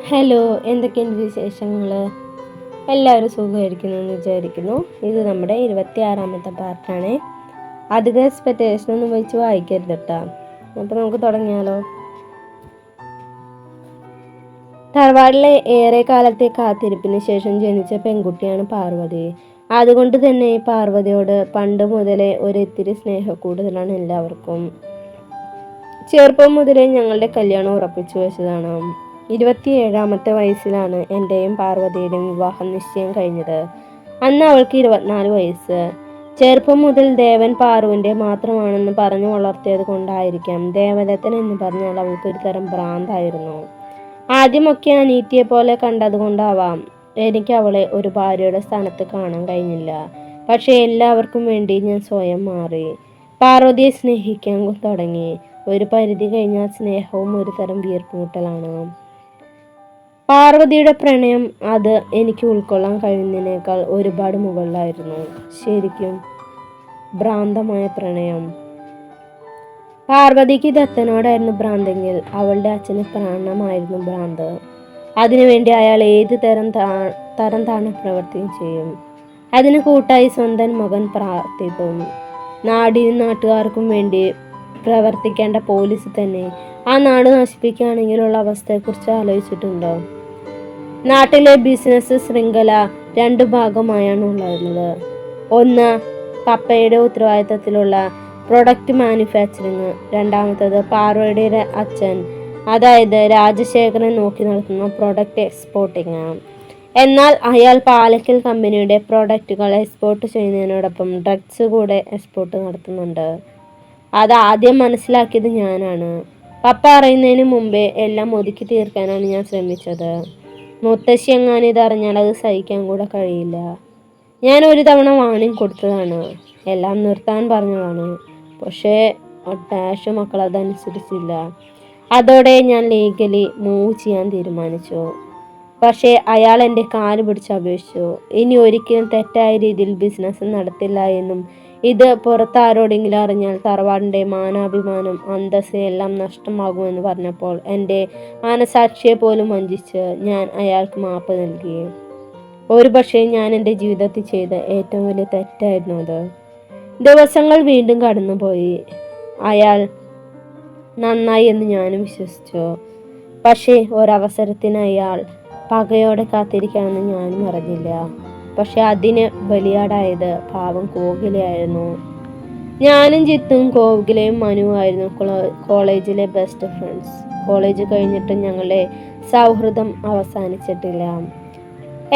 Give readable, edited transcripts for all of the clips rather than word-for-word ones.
Hello, എന്തൊക്കെയുണ്ട് വിശേഷങ്ങൾ? എല്ലാവരും സുഖമായിരിക്കുന്നു എന്ന് വിചാരിക്കുന്നു. ഇത് നമ്മുടെ 26ാമത്തെ പാർട്ടാണ്. അധികം എക്സ്പെക്റ്റേഷനൊന്നും വെച്ച് വായിക്കരുത് കേട്ടോ. അപ്പോൾ നമുക്ക് തുടങ്ങിയാലോ. തറവാടിലെ ഏറെ കാലത്തെ കാത്തിരിപ്പിന് ശേഷം ജനിച്ച പെൺകുട്ടിയാണ് പാർവതി. അതുകൊണ്ട് തന്നെ പാർവതിയോട് പണ്ട് മുതലേ ഒരിത്തിരി സ്നേഹം കൂടുതലാണ് എല്ലാവർക്കും. ചെറുപ്പം മുതലേ ഞങ്ങളുടെ കല്യാണം ഉറപ്പിച്ചു വെച്ചതാണ്. 27ാമത്തെ വയസ്സിലാണ് എൻ്റെയും പാർവതിയുടെയും വിവാഹം നിശ്ചയം കഴിഞ്ഞത്. അന്ന് അവൾക്ക് 24 വയസ്സ്. ചെറുപ്പം മുതൽ ദേവൻ പാറുവിൻ്റെ മാത്രമാണെന്ന് പറഞ്ഞു വളർത്തിയത് കൊണ്ടായിരിക്കാം ദേവദത്തൻ എന്ന് പറഞ്ഞാൽ അവൾക്കൊരു തരം ഭ്രാന്തായിരുന്നു. ആദ്യമൊക്കെ അനീതിയെ പോലെ കണ്ടതുകൊണ്ടാവാം എനിക്ക് അവളെ ഒരു ഭാര്യയുടെ സ്ഥാനത്ത് കാണാൻ കഴിഞ്ഞില്ല. പക്ഷേ എല്ലാവർക്കും വേണ്ടി ഞാൻ സ്വയം മാറി. പാർവതിയെ സ്നേഹിക്കാൻ തുടങ്ങി. ഒരു പരിധി കഴിഞ്ഞാൽ സ്നേഹവും ഒരു തരം വീർപ്പുമുട്ടലാണ്. പാർവതിയുടെ പ്രണയം അത് എനിക്ക് ഉൾക്കൊള്ളാൻ കഴിയുന്നതിനേക്കാൾ ഒരുപാട് മുകളിലായിരുന്നു. ശരിക്കും ഭ്രാന്തമായ പ്രണയം. പാർവതിക്ക് ദത്തനോടായിരുന്നു ഭ്രാന്തെങ്കിൽ അവളുടെ അച്ഛന് പ്രാണമായിരുന്നു ഭ്രാന്ത്. അതിനുവേണ്ടി അയാൾ ഏത് തരം താണ പ്രവർത്തിയും ചെയ്യും. അതിന് കൂട്ടായി സ്വന്തം മകൻ പ്രാർത്ഥിക്കും. നാടിനും നാട്ടുകാർക്കും വേണ്ടി പ്രവർത്തിക്കേണ്ട പോലീസ് തന്നെ ആ നാട് നശിപ്പിക്കുകയാണെങ്കിലുള്ള അവസ്ഥയെക്കുറിച്ച് ആലോചിച്ചിട്ടുണ്ടോ? നാട്ടിലെ ബിസിനസ് ശൃംഖല 2 ഭാഗമായാണ് ഉള്ളത്. ഒന്ന് പപ്പയുടെ ഉത്തരവാദിത്തത്തിലുള്ള പ്രൊഡക്റ്റ് മാനുഫാക്ചറിങ്. രണ്ടാമത്തേത് പാർവതിയുടെ അച്ഛൻ അതായത് രാജശേഖരൻ നോക്കി നടത്തുന്ന പ്രൊഡക്റ്റ് എക്സ്പോർട്ടിങ്. എന്നാൽ അയാൾ പാലക്കൽ കമ്പനിയുടെ പ്രൊഡക്റ്റുകൾ എക്സ്പോർട്ട് ചെയ്യുന്നതിനോടൊപ്പം ഡ്രഗ്സ് കൂടെ എക്സ്പോർട്ട് നടത്തുന്നുണ്ട്. അത് ആദ്യം മനസ്സിലാക്കിയത് ഞാനാണ്. പപ്പ അറിയുന്നതിന് മുമ്പേ എല്ലാം ഒതുക്കി തീർക്കാനാണ് ഞാൻ ശ്രമിച്ചത്. മുത്തശ്ശി എങ്ങാനും ഇതറിഞ്ഞാൽ അത് സഹിക്കാൻ കൂടെ കഴിയില്ല. ഞാൻ ഒരു തവണ വാണിംഗ് കൊടുത്തതാണ്, എല്ലാം നിർത്താൻ പറഞ്ഞതാണ്. പക്ഷേ ഡാഷ് മക്കൾ അതനുസരിച്ചില്ല. അതോടെ ഞാൻ ലീഗലി മൂവ് ചെയ്യാൻ തീരുമാനിച്ചു. പക്ഷേ അയാൾ എൻ്റെ കാല് പിടിച്ച് അപേക്ഷിച്ചു. ഇനി ഒരിക്കലും തെറ്റായ രീതിയിൽ ബിസിനസ് നടത്തില്ല എന്നും ഇത് പുറത്താരോടെങ്കിലും അറിഞ്ഞാൽ തറവാടിൻ്റെ മാനാഭിമാനം അന്തസ്സ് എല്ലാം നഷ്ടമാകുമെന്ന് പറഞ്ഞപ്പോൾ എൻ്റെ മനസാക്ഷിയെ പോലും വഞ്ചിച്ച് ഞാൻ അയാൾക്ക് മാപ്പ് നൽകി. ഒരു പക്ഷേ ഞാൻ എൻ്റെ ജീവിതത്തിൽ ചെയ്ത ഏറ്റവും വലിയ തെറ്റായിരുന്നു അത്. ദിവസങ്ങൾ വീണ്ടും കടന്നുപോയി. അയാൾ നന്നായി എന്ന് ഞാനും വിശ്വസിച്ചു. പക്ഷേ ഒരവസരത്തിന് അയാൾ പകയോടെ കാത്തിരിക്കാമെന്ന് ഞാനും അറിഞ്ഞില്ല. പക്ഷെ അതിന് ബലിയാടായത് പാവം കോകിലയായിരുന്നു. ഞാനും ജിത്തും കോകിലയും മനുവായിരുന്നു കോളേജിലെ ബെസ്റ്റ് ഫ്രണ്ട്സ്. കോളേജ് കഴിഞ്ഞിട്ടും ഞങ്ങളുടെ സൗഹൃദം അവസാനിച്ചിട്ടില്ല.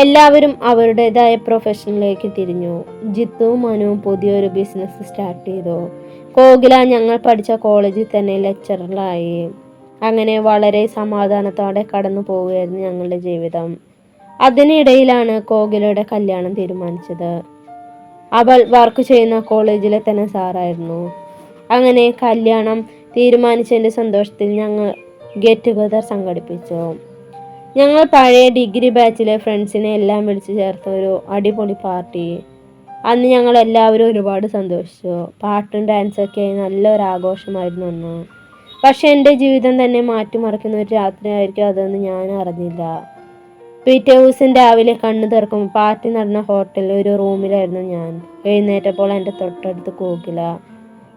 എല്ലാവരും അവരുടേതായ പ്രൊഫഷനിലേക്ക് തിരിഞ്ഞു. ജിത്തുവും മനുവും പുതിയൊരു ബിസിനസ് സ്റ്റാർട്ട് ചെയ്തു. കോകില ഞങ്ങൾ പഠിച്ച കോളേജിൽ തന്നെ ലെക്ചററായി. അങ്ങനെ വളരെ സമാധാനത്തോടെ കടന്നു പോവുകയായിരുന്നു ഞങ്ങളുടെ ജീവിതം. അതിനിടയിലാണ് കോകിലയുടെ കല്യാണം തീരുമാനിച്ചത്. അവൾ വർക്ക് ചെയ്യുന്ന കോളേജിലെ തന്നെ സാറായിരുന്നു. അങ്ങനെ കല്യാണം തീരുമാനിച്ചതിൻ്റെ സന്തോഷത്തിൽ ഞങ്ങൾ ഗെറ്റ് ടുഗദർ സംഘടിപ്പിച്ചു. ഞങ്ങൾ പഴയ ഡിഗ്രി ബാച്ചിലെ ഫ്രണ്ട്സിനെ എല്ലാം വിളിച്ചു ചേർത്ത ഒരു അടിപൊളി പാർട്ടി. അന്ന് ഞങ്ങൾ എല്ലാവരും ഒരുപാട് സന്തോഷിച്ചു. പാട്ടും ഡാൻസൊക്കെ നല്ലൊരു ആഘോഷമായിരുന്നു അന്ന്. പക്ഷെ എൻ്റെ ജീവിതം തന്നെ മാറ്റിമറിക്കുന്ന ഒരു രാത്രിയായിരിക്കും അതെന്ന് ഞാൻ അറിഞ്ഞില്ല. പിറ്റേ ദിവസം രാവിലെ കണ്ണു തുറക്കും പാർട്ടി നടന്ന ഹോട്ടലിൽ ഒരു റൂമിലായിരുന്നു ഞാൻ. എഴുന്നേറ്റപ്പോൾ എൻ്റെ തൊട്ടടുത്ത് കോകില.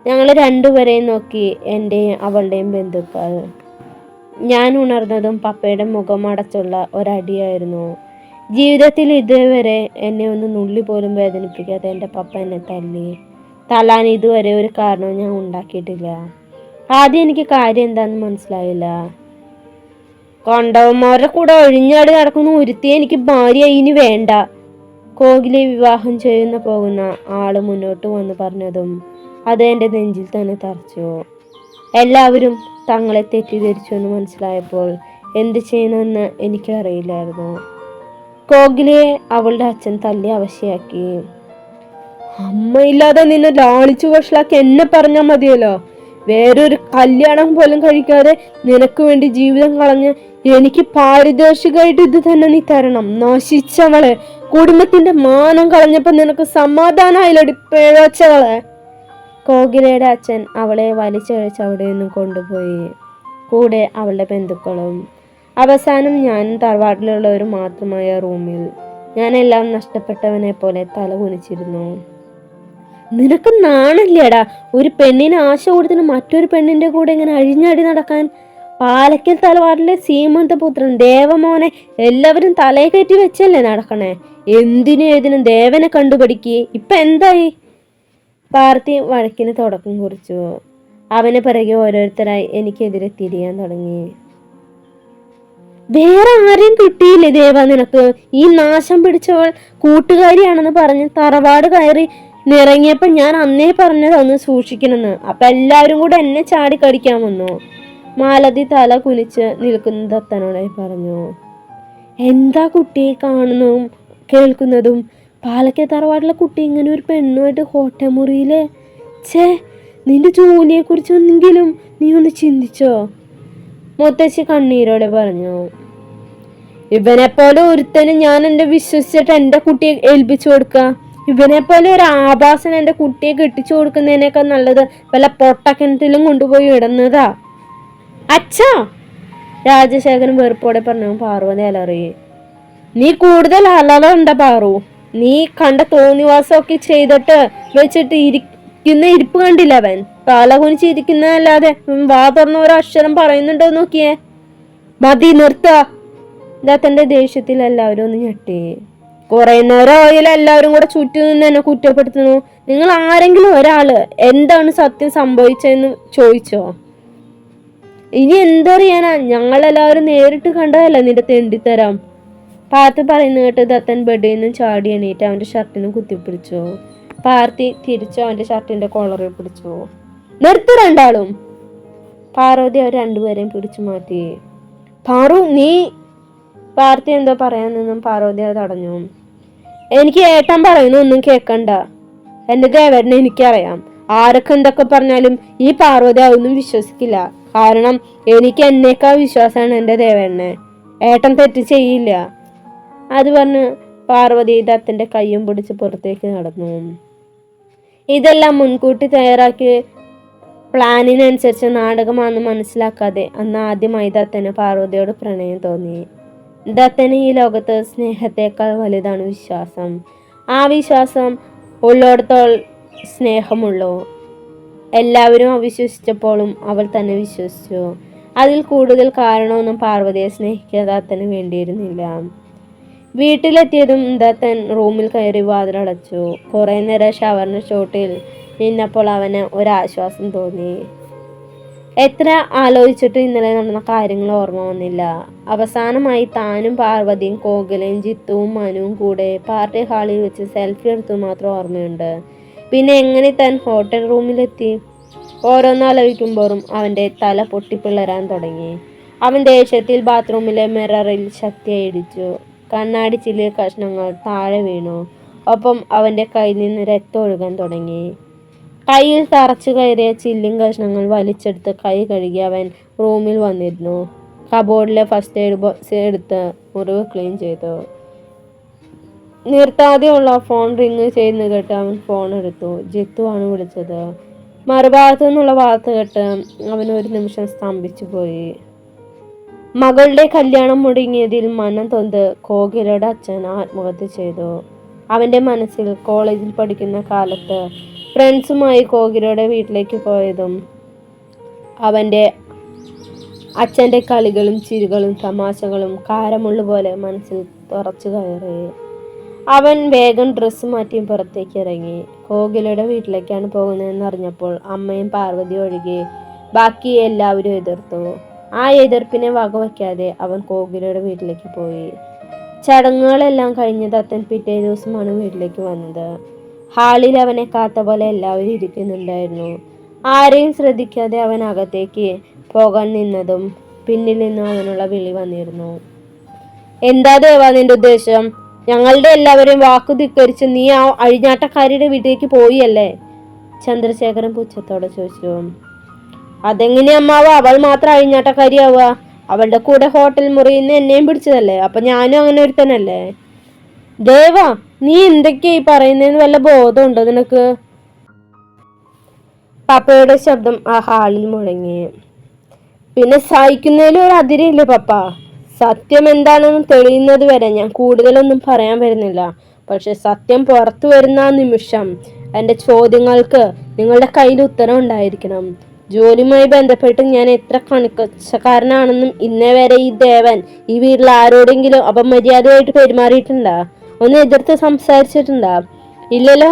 ഞങ്ങൾ രണ്ടുപേരെയും നോക്കി എൻ്റെയും അവളുടെയും ബന്ധുക്കൾ. ഞാൻ ഉണർന്നതും പപ്പയുടെ മുഖം അടച്ചുള്ള ഒരടിയായിരുന്നു. ജീവിതത്തിൽ ഇതുവരെ എന്നെ ഒന്ന് നുള്ളി പോലും വേദനിപ്പിക്കാതെ എൻ്റെ പപ്പ എന്നെ തല്ലാൻ ഇതുവരെ ഒരു കാരണവും ഞാൻ ഉണ്ടാക്കിയിട്ടില്ല. ആദ്യം എനിക്ക് കാര്യം എന്താണെന്ന് മനസ്സിലായില്ല. കണ്ടവന്മാരുടെ കൂടെ ഒഴിഞ്ഞാടി നടക്കുന്ന ഒരുത്തിയെ എനിക്ക് ഭാര്യ ഇനി വേണ്ട. കോകിലെ വിവാഹം പോകുന്ന ആള് മുന്നോട്ട് വന്ന് പറഞ്ഞതും അത് എൻ്റെ നെഞ്ചിൽ തന്നെ തറച്ചു. എല്ലാവരും തങ്ങളെ തെറ്റിദ്ധരിച്ചു എന്ന് മനസ്സിലായപ്പോൾ എന്ത് ചെയ്യണമെന്ന് എനിക്കറിയില്ലായിരുന്നു. കോകിലയെ അവളുടെ അച്ഛൻ തല്ലി അവശയാക്കി. അമ്മയില്ലാതെ നിന്നെ ലാളിച്ചു വഷളാക്കി എന്നെ പറഞ്ഞാൽ മതിയല്ലോ. വേറൊരു കല്യാണം പോലും കഴിക്കാതെ നിനക്ക് വേണ്ടി ജീവിതം കളഞ്ഞ് എനിക്ക് പാരിതോഷികമായിട്ട് ഇത് തന്നെ നീ തരണം. നശിച്ചവളെ, കുടുംബത്തിന്റെ മാനം കളഞ്ഞപ്പോ നിനക്ക് സമാധാനമായില്ലടി പിഴച്ചവളെ. കോകിലയുടെ അച്ഛൻ അവളെ വലിച്ചഴിച്ച് അവിടെ നിന്നും കൊണ്ടുപോയി. കൂടെ അവളുടെ ബന്ധുക്കളും. അവസാനം ഞാനും തറവാട്ടിലുള്ളവരും മാത്രമായ റൂമിൽ ഞാനെല്ലാം നഷ്ടപ്പെട്ടവനെ പോലെ തല കുനിച്ചിരുന്നു. നിനക്ക് നാണില്ലേടാ? ഒരു പെണ്ണിന് ആശ കൊടുത്തിന് മറ്റൊരു പെണ്ണിന്റെ കൂടെ ഇങ്ങനെ അഴിഞ്ഞാടി നടക്കാൻ? പാലക്കൽ തറവാട്ടിലെ സീമന്തപുത്രൻ ദേവമോനെ എല്ലാവരും തലയെ കയറ്റി വെച്ചല്ലേ നടക്കണേ? എന്തിനും ഏതിനും ദേവനെ കണ്ടുപിടിക്ക്. ഇപ്പൊ എന്തായി? പാർത്തി വഴക്കിന് തുടക്കം കുറിച്ചു. അവന് പിറകെ ഓരോരുത്തരായി എനിക്കെതിരെ തിരിയാൻ തുടങ്ങി. വേറെ ആരെയും കിട്ടിയില്ലേ ദേവ നിനക്ക്? ഈ നാശം പിടിച്ചവൾ കൂട്ടുകാരിയാണെന്ന് പറഞ്ഞ് തറവാട് കയറി നിറങ്ങിയപ്പോ ഞാൻ അന്നേ പറഞ്ഞതൊന്ന് സൂക്ഷിക്കണമെന്ന്. അപ്പൊ എല്ലാവരും കൂടെ എന്നെ ചാടി കടിക്കാൻ വന്നു. മാലതി തല കുനിച്ച് നിൽക്കുന്ന ദത്തനോടായി പറഞ്ഞു. എന്താ കുട്ടിയെ കാണുന്നതും കേൾക്കുന്നതും? പാലക്കൽ തറവാട്ടിലെ കുട്ടി ഇങ്ങനെ ഒരു പെണ്ണുമായിട്ട് ഹോട്ടമുറിയില്? ഛേ, നിന്റെ ജോലിയെ കുറിച്ചൊന്നെങ്കിലും നീ ഒന്ന് ചിന്തിച്ചോ? മുത്തശ്ശി കണ്ണീരോടെ പറഞ്ഞു. ഇവനെപ്പോലെ ഒരുത്തനും ഞാൻ എന്റെ വിശ്വസിച്ചിട്ട് എന്റെ കുട്ടിയെ ഏൽപ്പിച്ചു കൊടുക്ക? ഇവനെപ്പോലെ ഒരു ആഭാസൻ എന്റെ കുട്ടിയെ കെട്ടിച്ചു കൊടുക്കുന്നതിനേക്കാൾ നല്ലത് വല്ല പൊട്ടക്കിണറ്റിലും കൊണ്ടുപോയി ഇടുന്നതാ. അച്ഛാ, രാജശേഖരൻ വെറുപ്പോടെ പറഞ്ഞു. പാർവതി അലറി. നീ കൂടുതൽ അലറുണ്ട പാറു. നീ കണ്ട തോന്നിവാസമൊക്കെ ചെയ്തിട്ട് വെച്ചിട്ട് ഇരിക്കുന്ന ഇരിപ്പ് കണ്ടില്ല അവൻ? തല കുനിച്ചിരിക്കുന്നതല്ലാതെ വാ തുറന്ന ഒരു അക്ഷരം പറയുന്നുണ്ടോ നോക്കിയേ. മതി, നിർത്ത. ദത്തന്റെ ദേഷ്യത്തിൽ എല്ലാവരും ഒന്ന് ഞെട്ടി. കുറെ നേരം എല്ലാവരും കൂടെ ചുറ്റും നിന്ന് എന്നെ കുറ്റപ്പെടുത്തുന്നു. നിങ്ങൾ ആരെങ്കിലും ഒരാള് എന്താണ് സത്യം സംഭവിച്ചതെന്ന് ചോദിച്ചോ? ഇനി എന്തറിയാനാ? ഞങ്ങളെല്ലാവരും നേരിട്ട് കണ്ടതല്ല നിന്റെ തെണ്ടിത്തരം. പാർത്തി പറയുന്ന കേട്ട് ദത്തൻ ബെഡിൽ നിന്നും ചാടി എണീറ്റ് അവന്റെ ഷർട്ടിനും കുത്തിപ്പിടിച്ചു. പാർത്തി തിരിച്ചു അവന്റെ ഷർട്ടിന്റെ കോളറിൽ പിടിച്ചു. നിർത്തി രണ്ടാളും. പാർവതി അവർ രണ്ടുപേരെയും പിടിച്ചു മാറ്റി. പാറു നീ. പാർത്തി എന്തോ പറയാൻ നിന്നും പാർവതി അത് തടഞ്ഞു. എനിക്ക് ഏട്ടൻ പറയുന്നു ഒന്നും കേൾക്കണ്ട. എന്റെ ദേവരനെ എനിക്കറിയാം. ആരൊക്കെ എന്തൊക്കെ പറഞ്ഞാലും ഈ പാർവതി അതൊന്നും വിശ്വസിക്കില്ല. കാരണം എനിക്ക് എന്നേക്കാൾ വിശ്വാസമാണ് എന്റെ ദേവരനെ. ഏട്ടൻ തെറ്റ് ചെയ്യില്ല. അത് പറഞ്ഞ് പാർവതി ദത്തന്റെ കയ്യും പിടിച്ച് പുറത്തേക്ക് നടന്നു. ഇതെല്ലാം മുൻകൂട്ടി തയ്യാറാക്കി പ്ലാനിനനുസരിച്ച് നാടകമാണെന്ന് മനസ്സിലാക്കാതെ അന്ന് ആദ്യമായി ദത്തന് പാർവതിയോട് പ്രണയം തോന്നി. ദത്തന് ഈ ലോകത്ത് സ്നേഹത്തേക്കാൾ വലുതാണ് വിശ്വാസം. ആ വിശ്വാസം ഉള്ളിടത്തോളം സ്നേഹമുള്ളൂ. എല്ലാവരും അവിശ്വസിച്ചപ്പോഴും അവൾ തന്നെ വിശ്വസിച്ചു. അതിൽ കൂടുതൽ കാരണമൊന്നും പാർവതിയെ സ്നേഹിക്കാൻ ദത്തന് വേണ്ടിയിരുന്നില്ല. വീട്ടിലെത്തിയതും ദത്തൻ റൂമിൽ കയറി വാതിലടച്ചു. കുറെ നേരം ഷവറിന് ചോട്ടിൽ നിന്നപ്പോൾ അവന് ഒരാശ്വാസം തോന്നി. എത്ര ആലോചിച്ചിട്ട് ഇന്നലെ നടന്ന കാര്യങ്ങൾ ഓർമ്മ വന്നില്ല. അവസാനമായി താനും പാർവതിയും കോകിലയും ജിത്തുവും മനുവും കൂടെ പാർട്ടി ഹാളിൽ വെച്ച് സെൽഫി എടുത്തു മാത്രം ഓർമ്മയുണ്ട്. പിന്നെ എങ്ങനെ താൻ ഹോട്ടൽ റൂമിലെത്തി? ഓരോന്നാലോചിക്കുമ്പോഴും അവൻ്റെ തല പൊട്ടിപ്പിളരാൻ തുടങ്ങി. അവൻ ദേഷ്യത്തിൽ ബാത്റൂമിലെ മിററിൽ ശക്തിയായി ഇടിച്ചു. കണ്ണാടി ചില്ലിയ കഷ്ണങ്ങൾ താഴെ വീണു. ഒപ്പം അവൻ്റെ കയ്യിൽ നിന്ന് രക്തം ഒഴുകാൻ തുടങ്ങി. കയ്യിൽ തറച്ചു കയറിയ ചില്ലും കഷ്ണങ്ങൾ വലിച്ചെടുത്ത് കൈ കഴുകി അവൻ റൂമിൽ വന്നിരുന്നു. കബോർഡിലെ ഫസ്റ്റ് എയ്ഡ് ബോക്സ് എടുത്ത് മുറിവ് ക്ലീൻ ചെയ്തു. നിർത്താതെയുള്ള ഫോൺ റിങ് ചെയ്യുന്ന കേട്ട് അവൻ ഫോൺ എടുത്തു. ജിത്തു ആണ് വിളിച്ചത്. മറുഭാഗത്തു നിന്നുള്ള വാർത്ത കേട്ട് അവൻ ഒരു നിമിഷം സ്തംഭിച്ചു പോയി. മകളുടെ കല്യാണം മുടങ്ങിയതിൽ മനം തൊന്ത് കോകിലയുടെ അച്ഛൻ ആത്മഹത്യ ചെയ്തു. അവൻ്റെ മനസ്സിൽ കോളേജിൽ പഠിക്കുന്ന കാലത്ത് ഫ്രണ്ട്സുമായി കോകിലയുടെ വീട്ടിലേക്ക് പോയതും അവൻ്റെ അച്ഛൻ്റെ കളികളും ചിരികളും തമാശകളും കാരമുള്ളുപോലെ മനസ്സിൽ തുറച്ചു കയറി. അവൻ വേഗം ഡ്രസ്സ് മാറ്റി പുറത്തേക്ക് ഇറങ്ങി. കോകിലയുടെ വീട്ടിലേക്കാണ് പോകുന്നതെന്ന് അറിഞ്ഞപ്പോൾ അമ്മയും പാർവതി ഒഴികെ ബാക്കി എല്ലാവരും എതിർത്തു. ആ എതിർപ്പിനെ വകവയ്ക്കാതെ അവൻ കോകിലയുടെ വീട്ടിലേക്ക് പോയി. ചടങ്ങുകളെല്ലാം കഴിഞ്ഞ് ദത്തൻ പിറ്റേ ദിവസമാണ് വീട്ടിലേക്ക് വന്നത്. ഹാളിൽ അവനെ കാത്ത പോലെ എല്ലാവരും ഇരിക്കുന്നുണ്ടായിരുന്നു. ആരെയും ശ്രദ്ധിക്കാതെ അവൻ അകത്തേക്ക് പോകാൻ നിന്നതും പിന്നിൽ നിന്നും അവനുള്ള വിളി വന്നിരുന്നു. എന്താ ദേവാ നിന്റെ ഉദ്ദേശം? ഞങ്ങളുടെ എല്ലാവരെയും വാക്കു ധിക്കരിച്ച് നീ ആ അഴിഞ്ഞാട്ടക്കാരിയുടെ വീട്ടിലേക്ക് പോയില്ലേ? ചന്ദ്രശേഖരൻ പുച്ഛത്തോടെ ചോദിച്ചു. അതെങ്ങനെ അമ്മാവ അവൾ മാത്രം അഴിഞ്ഞാട്ടക്കാരിയാവുക? അവളുടെ കൂടെ ഹോട്ടൽ മുറിയിൽ നിന്ന് എന്നെയും പിടിച്ചതല്ലേ? അപ്പൊ ഞാനും അങ്ങനെ ഒരുത്തനല്ലേ? ദേവാ, നീ എന്തൊക്കെയായി പറയുന്നതിന് വല്ല ബോധമുണ്ടോ നിനക്ക്? പപ്പയുടെ ശബ്ദം ആ ഹാളിൽ മുഴങ്ങി. പിന്നെ സഹിക്കുന്നതിലും ഒരു അതിരില്ലേ പപ്പ? സത്യം എന്താണെന്ന് തെളിയുന്നത് വരെ ഞാൻ കൂടുതലൊന്നും പറയാൻ വരുന്നില്ല. പക്ഷെ സത്യം പുറത്തു വരുന്ന ആ നിമിഷം എൻ്റെ ചോദ്യങ്ങൾക്ക് നിങ്ങളുടെ കയ്യിൽ ഉത്തരം ഉണ്ടായിരിക്കണം. ജോലിയുമായി ബന്ധപ്പെട്ട് ഞാൻ എത്ര കണിക്കച്ചക്കാരനാണെന്നും ഇന്നേ വരെ ഈ ദേവൻ ഈ വീട്ടിൽ ആരോടെങ്കിലും അപമര്യാദയായിട്ട് പെരുമാറിയിട്ടുണ്ടാ? ഒന്ന് എതിർത്ത് സംസാരിച്ചിട്ടുണ്ടാ? ഇല്ലല്ലോ.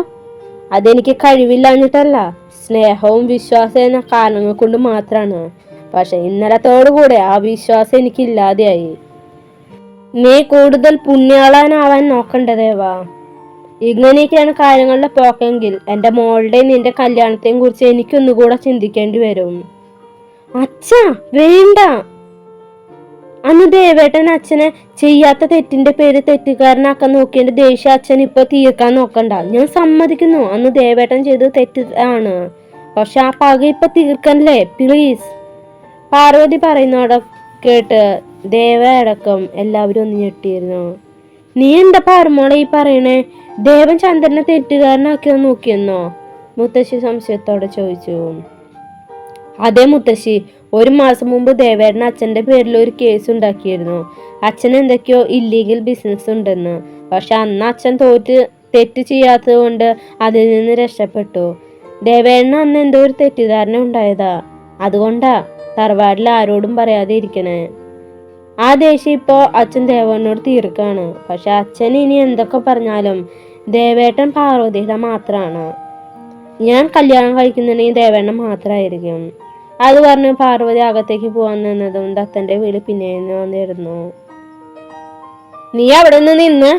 അതെനിക്ക് കഴിവില്ലാഞ്ഞിട്ടല്ല, സ്നേഹവും വിശ്വാസം എന്ന കാരണങ്ങൾ കൊണ്ട് മാത്രമാണ്. പക്ഷെ ഇന്നലത്തോടുകൂടെ ആ വിശ്വാസം എനിക്ക് ഇല്ലാതെയായി. നീ കൂടുതൽ പുണ്യാളനാവാൻ നോക്കണ്ടതേവാ. ഇങ്ങനെയൊക്കെയാണ് കാര്യങ്ങളുടെ പോക്കെങ്കിൽ എൻ്റെ മോളുടെയും നിന്റെ കല്യാണത്തെയും കുറിച്ച് എനിക്കൊന്നുകൂടെ ചിന്തിക്കേണ്ടി വരും. അച്ഛാ വേണ്ട. അന്ന് ദേവേട്ടൻ അച്ഛനെ ചെയ്യാത്ത തെറ്റിന്റെ പേര് തെറ്റുകാരനാക്കാൻ നോക്കിയതിന്റെ ദേഷ്യം അച്ഛൻ ഇപ്പൊ തീർക്കാൻ നോക്കണ്ട. ഞാൻ സമ്മതിക്കുന്നു, അന്ന് ദേവേട്ടൻ ചെയ്തത് തെറ്റാണ്. പക്ഷെ ആ പക ഇപ്പൊ തീർക്കല്ലേ പ്ലീസ്. പാർവതി പറയുന്നോടെ കേട്ട് ദേവ അടക്കം എല്ലാവരും ഒന്ന് ഞെട്ടിയിരുന്നു. നീ എന്താ പാറുമോളെ ഈ പറയണേ? ദേവൻ ചന്ദ്രനെ തെറ്റുകാരനാക്കിയോ നോക്കിയെന്നോ? മുത്തശ്ശി സംശയത്തോടെ ചോദിച്ചു. അതെ മുത്തശ്ശി, 1 മാസം മുമ്പ് ദേവേട്ടൻ അച്ഛന്റെ പേരിൽ ഒരു കേസ് ഉണ്ടാക്കിയിരുന്നു. അച്ഛൻ എന്തൊക്കെയോ ഇല്ലീഗൽ ബിസിനസ് ഉണ്ടെന്ന്. പക്ഷെ അന്ന് അച്ഛൻ തെറ്റ് ചെയ്യാത്തത് കൊണ്ട് അതിൽ നിന്ന് രക്ഷപ്പെട്ടു. ദേവേട്ടന് അന്ന് എന്തോ ഒരു തെറ്റിദ്ധാരണ ഉണ്ടായതാ. അതുകൊണ്ടാ തറവാട്ടിൽ ആരോടും പറയാതെ ഇരിക്കണേ. ആ ദേഷ്യം ഇപ്പോ അച്ഛൻ ദേവേട്ടനോട് തീർക്കാണ്. പക്ഷെ അച്ഛൻ ഇനി എന്തൊക്കെ പറഞ്ഞാലും ദേവേട്ടൻ പാർവതിയുടെ മാത്രമാണ്. ഞാൻ കല്യാണം കഴിക്കുന്നുണ്ടെങ്കിൽ ദേവേട്ടൻ മാത്രമായിരിക്കും. അത് പറഞ്ഞ് പാർവതി അകത്തേക്ക് പോകാൻ നിന്നതും ദത്തന്റെ വീട് പിന്നെ വന്നിരുന്നു. നീ അവിടെ നിന്ന്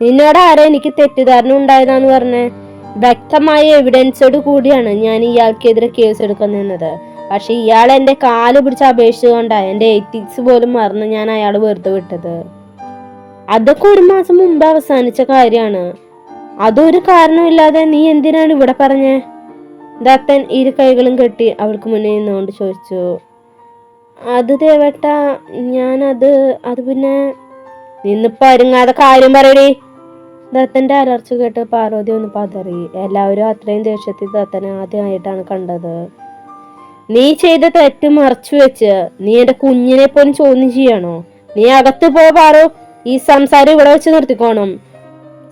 നിന്നോട് ആരാ എനിക്ക് തെറ്റിദ്ധാരണ ഉണ്ടായതാന്ന് പറഞ്ഞ്? വ്യക്തമായ എവിഡൻസോട് കൂടിയാണ് ഞാൻ ഇയാൾക്കെതിരെ കേസ് എടുക്കാൻ നിന്നത്. പക്ഷെ ഇയാൾ എന്റെ കാല് പിടിച്ച് അപേക്ഷിച്ചുകൊണ്ടാ എന്റെ എത്തിക്സ് പോലും മറന്ന് ഞാൻ അയാൾ വെറുതെ വിട്ടത്. അതൊക്കെ 1 മാസം മുമ്പ് അവസാനിച്ച കാര്യമാണ്. അതൊരു കാരണമില്ലാതെ നീ എന്തിനാണ് ഇവിടെ പറഞ്ഞേ? ദത്തൻ 2 കൈകളും കെട്ടി അവൾക്ക് മുന്നിൽ നിന്നുകൊണ്ട് ചോദിച്ചു. അത് ദേവേട്ട, ഞാനത് പിന്നെ നിന്ന് പരുങ്ങാതെ കാര്യം പറയടി. ദത്തന്റെ അലർച്ച കേട്ട് പാർവതി ഒന്ന് പതറി. എല്ലാവരും അത്രയും ദേഷ്യത്തിൽ ദത്തനെ ആദ്യമായിട്ടാണ് കണ്ടത്. നീ ചെയ്ത തെറ്റ് മറച്ചു വെച്ച് നീ എന്റെ കുഞ്ഞിനെ പോലും ചോദ്യം ചെയ്യണോ? നീ അകത്ത് പോ പാറു. ഈ സംസാരം ഇവിടെ വെച്ച് നിർത്തിക്കോണം.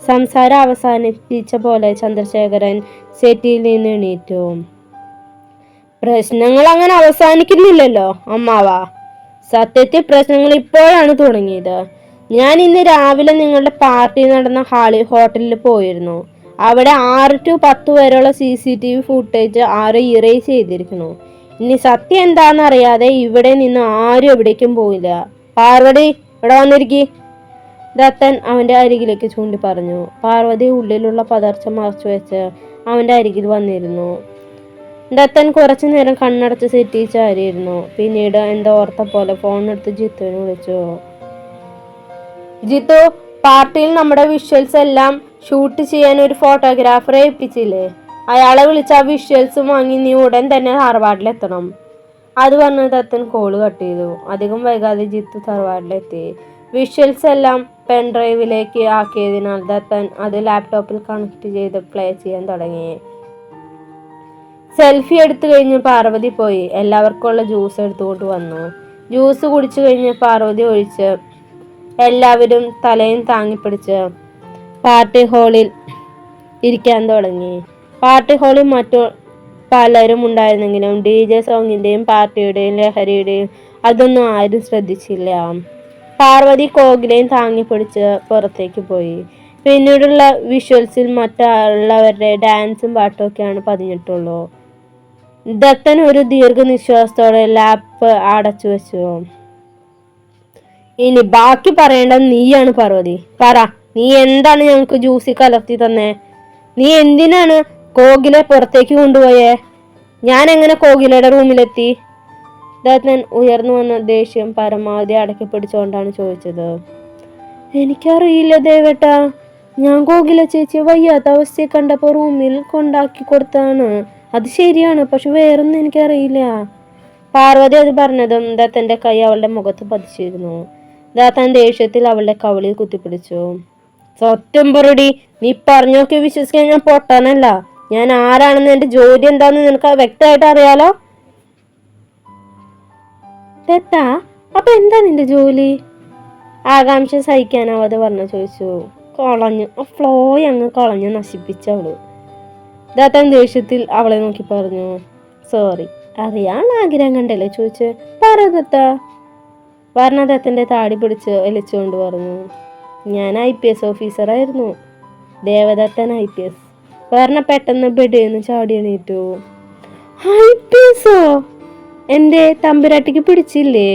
സംസാരം അവസാനിപ്പിച്ച പോലെ ചന്ദ്രശേഖരൻ സെറ്റിയിൽ നിന്ന് എണീറ്റു. പ്രശ്നങ്ങൾ അങ്ങനെ അവസാനിക്കുന്നില്ലല്ലോ അമ്മാവ. സത്യത്തിൽ പ്രശ്നങ്ങൾ ഇപ്പോഴാണ് തുടങ്ങിയത്. ഞാൻ ഇന്ന് രാവിലെ നിങ്ങളുടെ പാർട്ടി നടന്ന ഹോട്ടലിൽ പോയിരുന്നു. അവിടെ 6 to 10 വരെയുള്ള CCTV ഫുട്ടേജ് ആരും ഇറേസ് ചെയ്തിരിക്കുന്നു. ഇനി സത്യം എന്താണെന്നറിയാതെ ഇവിടെ നിന്ന് ആരും എവിടേക്കും പോയില്ല. പാർവതി ഇവിടെ വന്നിരിക്കി. ദത്തൻ അവന്റെ അരികിലേക്ക് ചൂണ്ടി പറഞ്ഞു. പാർവതി ഉള്ളിലുള്ള പതർച്ച മറച്ചു വെച്ച് അവന്റെ അരികിൽ വന്നിരുന്നു. ദത്തൻ കുറച്ചു നേരം കണ്ണടച്ച് സെറ്റി ചാരിയിരുന്നു. പിന്നീട് എന്താ ഓർത്ത പോലെ ഫോണെടുത്ത് ജിത്തുവിനെ വിളിച്ചു. ജിത്തു, പാർട്ടിയിൽ നമ്മുടെ വിഷ്വൽസ് എല്ലാം ഷൂട്ട് ചെയ്യാൻ ഒരു ഫോട്ടോഗ്രാഫറെ ഏൽപ്പിച്ചില്ലേ? അയാളെ വിളിച്ച ആ വിഷ്വൽസും വാങ്ങി നീ ഉടൻ തന്നെ തറവാട്ടിലെത്തണം. അത് പറഞ്ഞ് ദത്തൻ കോള് കട്ട് ചെയ്തു. അധികം വൈകാതെ ജിത്തു തറവാട്ടിലെത്തി. വിഷ്വൽസ് എല്ലാം പെൻഡ്രൈവിലേക്ക് ആക്കിയതിനാൽ ദത്തൻ അത് ലാപ്ടോപ്പിൽ കണക്ട് ചെയ്ത് പ്ലേ ചെയ്യാൻ തുടങ്ങി. സെൽഫി എടുത്തു കഴിഞ്ഞ് പാർവതി പോയി എല്ലാവർക്കുള്ള ജ്യൂസ് എടുത്തുകൊണ്ട് വന്നു. ജ്യൂസ് കുടിച്ചു കഴിഞ്ഞ് പാർവതി ഒഴിച്ച് എല്ലാവരും തലയും താങ്ങിപ്പിടിച്ച് പാർട്ടി ഹാളിൽ ഇരിക്കാൻ തുടങ്ങി. പാർട്ടി ഹാളിൽ മറ്റു പലരും ഉണ്ടായിരുന്നെങ്കിലും DJ സോങ്ങിന്റെയും പാർട്ടിയുടെയും ലഹരിയുടെയും അതൊന്നും ആരും ശ്രദ്ധിച്ചില്ല. പാർവതി കോകിലയും താങ്ങിപ്പിടിച്ച് പുറത്തേക്ക് പോയി. പിന്നീടുള്ള വിഷ്വൽസിൽ മറ്റുള്ളവരുടെ ഡാൻസും പാട്ടും ഒക്കെയാണ് പതിഞ്ഞിട്ടുള്ളൂ. ദത്തൻ ഒരു ദീർഘനിശ്വാസത്തോടെ ലാപ്പ് അടച്ചു വെച്ചു. ഇനി ബാക്കി പറയേണ്ടത് നീയാണ് പാർവതി. പറ, നീ എന്താണ് ഞങ്ങൾക്ക് ജ്യൂസി കലർത്തി തന്നേ? നീ എന്തിനാണ് കോകിലെ പുറത്തേക്ക് കൊണ്ടുപോയേ? ഞാൻ എങ്ങനെ കോകിലയുടെ റൂമിലെത്തി? ദത്തൻ ഉയർന്നു വന്ന ദേഷ്യം പരമാവധി അടക്കി പിടിച്ചുകൊണ്ടാണ് ചോദിച്ചത്. എനിക്കറിയില്ല ദേവേട്ടാ, ഞാൻ കോകില ചേച്ചി വയ്യാത്ത അവസ്ഥയെ കണ്ടപ്പോൾ റൂമിൽ കൊണ്ടാക്കി കൊടുത്താണ്. അത് ശരിയാണ്, പക്ഷെ വേറൊന്നും എനിക്കറിയില്ല. പാർവതി അത് പറഞ്ഞതും ദത്തന്റെ കൈ അവളുടെ മുഖത്ത് പതിച്ചിരുന്നു. ദത്തൻ ദേഷ്യത്തിൽ അവളുടെ കവിളിൽ കുത്തിപ്പിടിച്ചു. സത്യം പറടി, നീ പറഞ്ഞൊക്കെ വിശ്വസിക്കാൻ ഞാൻ പൊട്ടാനല്ല. ഞാൻ ആരാണെന്ന് എന്റെ ജോലി എന്താന്ന് നിനക്ക് വ്യക്തമായിട്ട് അറിയാലോ. ദത്താ, അപ്പൊ എന്താ നിന്റെ ജോലി? ആകാംക്ഷ സഹിക്കാനാവാതെ പറഞ്ഞു ചോദിച്ചു. കളഞ്ഞു, ഫ്ലോ അങ്ങ് കളഞ്ഞു നശിപ്പിച്ചവള്. ദത്തൻ ദേഷ്യത്തിൽ അവളെ നോക്കി പറഞ്ഞു. സോറി, അറിയാൻ ആഗ്രഹം കണ്ടല്ലേ ചോദിച്ചു. പറ ദത്ത. വർണ്ണദത്തന്റെ താടി പിടിച്ച് വലിച്ചുകൊണ്ട് പറഞ്ഞു. ഞാൻ IPS ഓഫീസറായിരുന്നു. ദേവദത്തൻ IPS. വർണ്ണ പെട്ടെന്ന് ബെഡിന്ന് ചാടി എണീറ്റു. IPSോ? എന്റെ തമ്പുരാട്ടിക്ക് പിടിച്ചില്ലേ?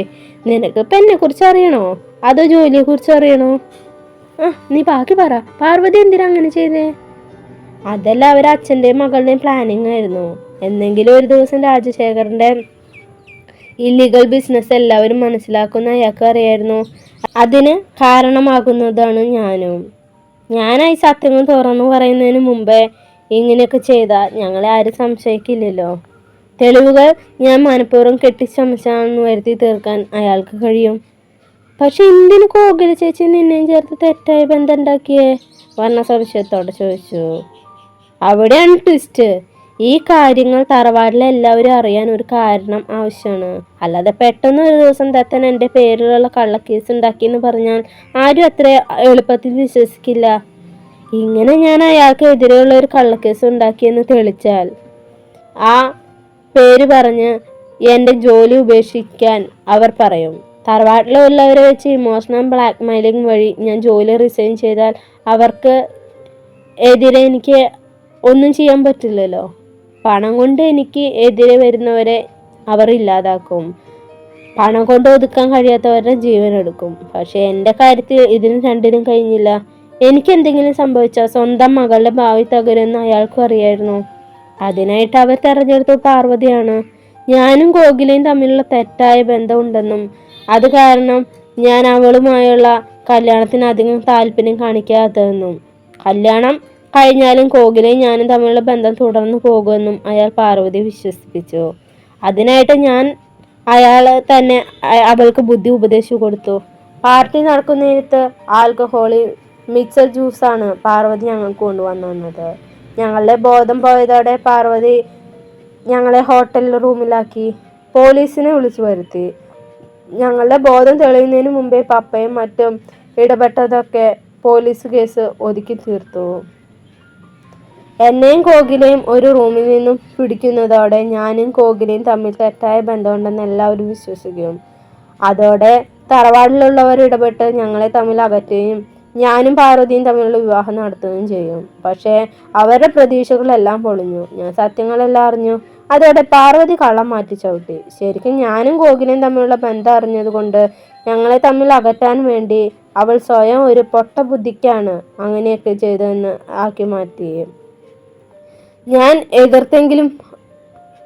നിനക്ക് ഇപ്പൊ എന്നെ കുറിച്ച് അറിയണോ അതോ ജോലിയെ കുറിച്ച് അറിയണോ? നീ ബാക്കി പറ. പാർവതി എന്തിനാ അങ്ങനെ ചെയ്തേ? അതല്ല, അവര് അച്ഛൻ്റെയും മകളുടെയും പ്ലാനിങ് ആയിരുന്നു. എന്തെങ്കിലും ഒരു ദിവസം രാജശേഖരന്റെ ഇല്ലീഗൽ ബിസിനസ് എല്ലാവരും മനസ്സിലാക്കുന്ന അയാൾക്ക് അറിയായിരുന്നു. അതിന് കാരണമാകുന്നതാണ് ഞാനായി സത്യങ്ങൾ തുറന്നു പറയുന്നതിന് മുമ്പേ ഇങ്ങനെയൊക്കെ ചെയ്താൽ ഞങ്ങളെ ആരും സംശയിക്കില്ലല്ലോ. തെളിവുകൾ ഞാൻ മനഃപൂർവ്വം കെട്ടിച്ചമച്ചാണെന്ന് വരുത്തി തീർക്കാൻ അയാൾക്ക് കഴിയും. പക്ഷെ എന്തിനു കോകില ചേച്ചി നിന്നെയും ചേർത്ത് തെറ്റായ ബന്ധം ഉണ്ടാക്കിയേ? വർണ്ണ സംശയത്തോടെ ചോദിച്ചു. അവിടെയാണ് ട്വിസ്റ്റ്. ഈ കാര്യങ്ങൾ തറവാടിലെ എല്ലാവരും അറിയാൻ ഒരു കാരണം ആവശ്യമാണ്. അല്ലാതെ പെട്ടെന്ന് ഒരു ദിവസം ദത്തൻ എൻ്റെ പേരിലുള്ള കള്ളക്കേസ് ഉണ്ടാക്കിയെന്ന് പറഞ്ഞാൽ ആരും അത്ര എളുപ്പത്തിൽ വിശ്വസിക്കില്ല. ഇങ്ങനെ ഞാൻ അയാൾക്ക് എതിരെയുള്ള ഒരു കള്ളക്കേസ് ഉണ്ടാക്കിയെന്ന് തെളിച്ചാൽ ആ പേര് പറഞ്ഞ് എൻ്റെ ജോലി ഉപേക്ഷിക്കാൻ അവർ പറയും. തറവാട്ടിലുള്ളവരെ വെച്ച് ഇമോഷണൽ ബ്ലാക്ക്മെയിലിംഗ് വഴി ഞാൻ ജോലി റിസൈൻ ചെയ്താൽ അവർക്ക് എതിരെ എനിക്ക് ഒന്നും ചെയ്യാൻ പറ്റില്ലല്ലോ. പണം കൊണ്ട് എനിക്ക് എതിരെ വരുന്നവരെ അവർ ഇല്ലാതാക്കും. പണം കൊണ്ട് ഒതുക്കാൻ കഴിയാത്തവരുടെ ജീവൻ എടുക്കും. പക്ഷെ എൻ്റെ കാര്യത്തിൽ ഇതിനും രണ്ടിനും കഴിഞ്ഞില്ല. എനിക്ക് എന്തെങ്കിലും സംഭവിച്ചാൽ സ്വന്തം മകളുടെ ഭാവി തകരുമെന്ന് അയാൾക്കും അറിയായിരുന്നു. അതിനായിട്ട് അവർ തെരഞ്ഞെടുത്ത പാർവതിയാണ്. ഞാനും കോകിലയും തമ്മിലുള്ള തെറ്റായ ബന്ധമുണ്ടെന്നും അത് കാരണം ഞാൻ അവളുമായുള്ള കല്യാണത്തിന് അധികം താല്പര്യം കാണിക്കാത്തതെന്നും കല്യാണം കഴിഞ്ഞാലും കോകിലയും ഞാനും തമ്മിലുള്ള ബന്ധം തുടർന്നു പോകുമെന്നും അയാൾ പാർവതി വിശ്വസിപ്പിച്ചു. അതിനായിട്ട് ഞാൻ അയാൾ തന്നെ അവൾക്ക് ബുദ്ധി ഉപദേശിച്ചു കൊടുത്തു. പാർട്ടി നടക്കുന്നതിനകത്ത് ആൽക്കഹോളിൽ മിക്സഡ് ജ്യൂസാണ് പാർവതി ഞങ്ങൾക്ക് കൊണ്ടുവന്നത്. ഞങ്ങളുടെ ബോധം പോയതോടെ പാർവതി ഞങ്ങളെ ഹോട്ടൽ റൂമിലാക്കി പോലീസിനെ വിളിച്ചു വരുത്തി. ഞങ്ങളുടെ ബോധം തെളിയുന്നതിന് മുമ്പേ പപ്പയും മറ്റും ഇടപെട്ടതൊക്കെ പോലീസ് കേസ് ഒതുക്കി തീർത്തു. എന്നെയും കോകിലയും ഒരു റൂമിൽ നിന്നും പിടിക്കുന്നതോടെ ഞാനും കോകിലയും തമ്മിൽ തെറ്റായ ബന്ധമുണ്ടെന്ന് എല്ലാവരും വിശ്വസിക്കും. അതോടെ തറവാടിലുള്ളവർ ഇടപെട്ട് ഞങ്ങളെ തമ്മിൽ അകറ്റുകയും ഞാനും പാർവതിയും തമ്മിലുള്ള വിവാഹം നടത്തുകയും ചെയ്യും. പക്ഷേ അവരുടെ പ്രതീക്ഷകളെല്ലാം പൊളിഞ്ഞു. ഞാൻ സത്യങ്ങളെല്ലാം അറിഞ്ഞു. അതോടെ പാർവതി കള്ളം മാറ്റി ചവിട്ടി. ശരിക്കും ഞാനും കോകിലയും തമ്മിലുള്ള ബന്ധം അറിഞ്ഞതുകൊണ്ട് ഞങ്ങളെ തമ്മിൽ അകറ്റാൻ വേണ്ടി അവൾ സ്വയം ഒരു പൊട്ട ബുദ്ധിക്കാണ് അങ്ങനെയൊക്കെ ചെയ്തതെന്ന് ആക്കി മാറ്റി. ഞാൻ എതിർത്തെങ്കിലും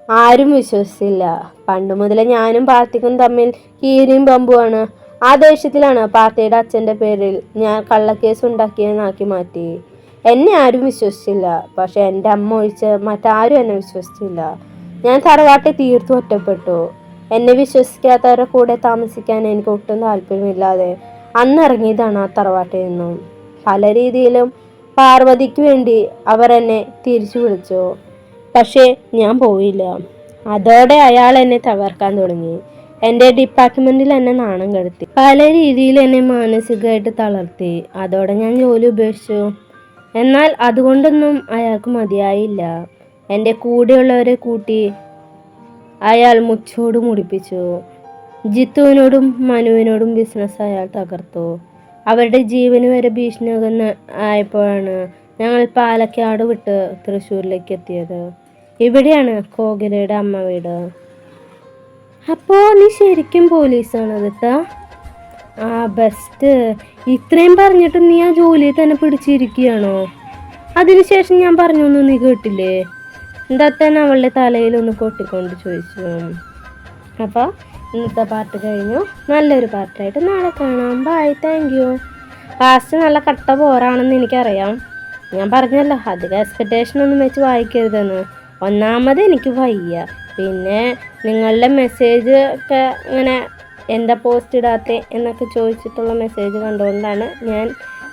ആരും വിശ്വസിച്ചില്ല. പണ്ട് മുതലേ ഞാനും പാർട്ടിക്കും തമ്മിൽ കീരിയും പമ്പുമാണ്. ആ ദേഷ്യത്തിലാണ് പാർട്ടിയുടെ അച്ഛൻ്റെ പേരിൽ ഞാൻ കള്ളക്കേസ് ഉണ്ടാക്കിയെന്നാക്കി മാറ്റി. എന്നെ ആരും വിശ്വസിച്ചില്ല. പക്ഷെ എൻ്റെ അമ്മ ഒഴിച്ച് മറ്റാരും എന്നെ വിശ്വസിച്ചില്ല. ഞാൻ തറവാട്ടിൽ തീർത്തും ഒറ്റപ്പെട്ടു. എന്നെ വിശ്വസിക്കാത്തവരുടെ കൂടെ താമസിക്കാൻ എനിക്ക് ഒട്ടും താല്പര്യമില്ലാതെ അന്ന് ഇറങ്ങിയതാണ് ആ തറവാട്ടിൽ നിന്നും. പല രീതിയിലും പാർവതിക്ക് വേണ്ടി അവർ എന്നെ തിരിച്ചു വിളിച്ചു. പക്ഷേ ഞാൻ പോയില്ല. അതോടെ അയാൾ എന്നെ തകർക്കാൻ തുടങ്ങി. എൻ്റെ ഡിപ്പാർട്ട്മെന്റിൽ എന്നെ നാണം കെടുത്തി. പല രീതിയിൽ എന്നെ മാനസികമായിട്ട് തളർത്തി. അതോടെ ഞാൻ ജോലി ഉപേക്ഷിച്ചു. എന്നാൽ അതുകൊണ്ടൊന്നും അയാൾക്ക് മതിയായില്ല. എൻ്റെ കൂടെയുള്ളവരെ കൂട്ടി അയാൾ മുച്ചോട് മുടിപ്പിച്ചു. ജിത്തുവിനോടും മനുവിനോടും ബിസിനസ് അയാൾ തകർത്തു. അവരുടെ ജീവന് വരെ ഭീഷണിയാകുന്ന ആയപ്പോഴാണ് ഞങ്ങൾ പാലക്കാട് വിട്ട് തൃശ്ശൂരിലേക്ക് എത്തിയത്. ഇവിടെയാണ് കോകിലയുടെ അമ്മ വീട്. അപ്പോ നീ ശരിക്കും പോലീസാണ് ദത്ത? ബെസ്റ്റ്. ഇത്രയും പറഞ്ഞിട്ട് നീ ആ ജോലിയിൽ തന്നെ പിടിച്ചിരിക്കുകയാണോ? അതിനുശേഷം ഞാൻ പറഞ്ഞൊന്നും നീ കേട്ടില്ലേ? ദത്തൻ അവളുടെ തലയിൽ ഒന്ന് കൊട്ടിക്കൊണ്ട് ചോദിച്ചു. അപ്പോൾ ഇന്നത്തെ പാർട്ട് കഴിഞ്ഞു. നല്ലൊരു പാർട്ടായിട്ട് നാളെ കാണാം. ബൈ. Thank you. ലാസ്റ്റ് നല്ല കട്ട പോറാണെന്ന് എനിക്കറിയാം. ഞാൻ പറഞ്ഞല്ലോ അധികം എക്സ്പെക്റ്റേഷനൊന്നും വെച്ച് വായിക്കരുതെന്ന്. ഒന്നാമത് എനിക്ക് വയ്യ. പിന്നെ നിങ്ങളുടെ മെസ്സേജ് ഒക്കെ ഇങ്ങനെ എന്താ പോസ്റ്റ് ഇടാത്തെ എന്നൊക്കെ ചോദിച്ചിട്ടുള്ള മെസ്സേജ് കണ്ടുകൊണ്ടാണ് ഞാൻ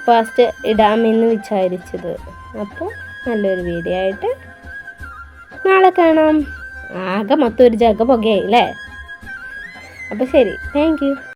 പോസ്റ്റ് ഇടാമെന്ന് വിചാരിച്ചത്. അപ്പോൾ നല്ലൊരു വീഡിയോ ആയിട്ട് നാളെ കാണാം. ആകെ മൊത്തം ഒരു ജഗ പുകയായില്ലേ? അപ്പോൾ ശരി. Thank you.